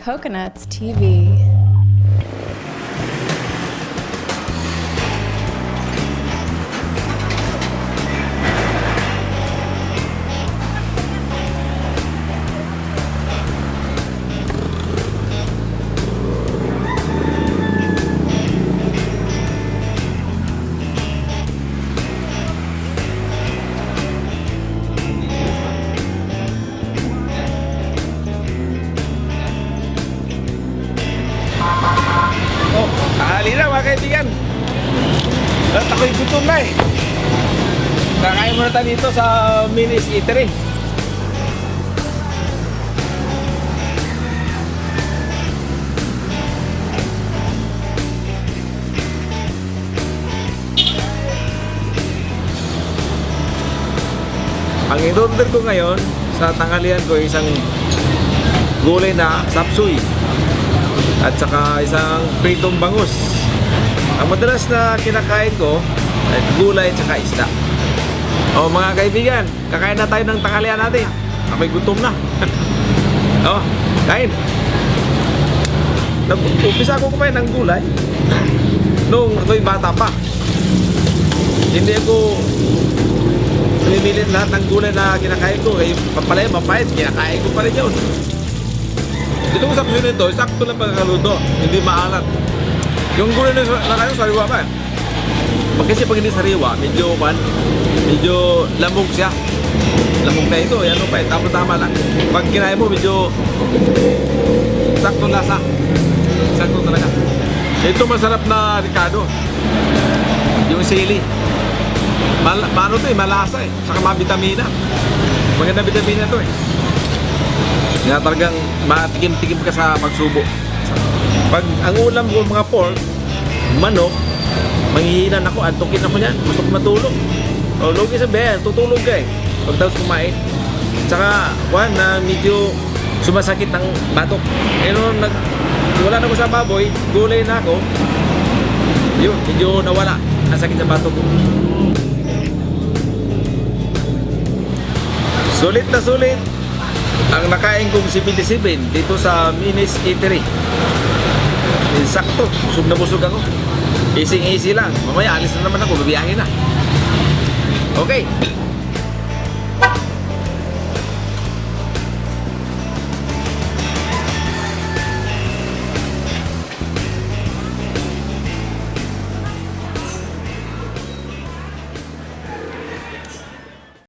Coconuts TV. Oh, tanghali na mga kaibigan. At ako'y gutom na eh. Kakain muna tayo dito sa Minis Eatery. Ang in-order ko ngayon sa tanghalian ko isang gulay na sapsuy at saka isang pritong bangus. Ang madalas na kinakain ko ay gulay at saka isda. O mga kaibigan, kakain na tayo ng tanghalian natin. Ako'y gutom na. O, kain. Nag-umpisa ako kumain ng gulay nung ako'y bata pa. Hindi ako pinipilit lahat ng gulay na kinakain ko. Eh, papalay, mapait, kinakain ko pa rin yun. Dito ko sa kusyon nito, sakto lang pagkakaluto, hindi maalat. Yung gulay na kayo, sariwa pa. Kasi pag hindi sariwa, medyo lamog siya. Lamog na ito, yan pa eh, tama lang. Pag kinain mo, medyo sakto lasa. Sakto talaga. Ito masarap na Ricardo. Yung sili. Maano to eh, malasa eh. Saka mabitamina. Maganda bitamina to eh. Nga talagang matikim-tikim ka sa pagsubo. Pag ang ulam ko mga pork, manok, manghihinan ako, antukin ako niyan, gusto ko matulog. O, lugi sabihin, tutulog ka eh. Pag tapos kumain. Tsaka, na medyo sumasakit ang batok. Eh, nung wala na ko sa baboy, gulay na ako, yun, medyo nawala ang sakit sa batok ko. Sulit na sulit ang nakain kong 77 dito sa Minis Eatery. Sakto, busog na busog ako. Easy lang. Mamaya alis na naman ako, bibiyahe na. Okay.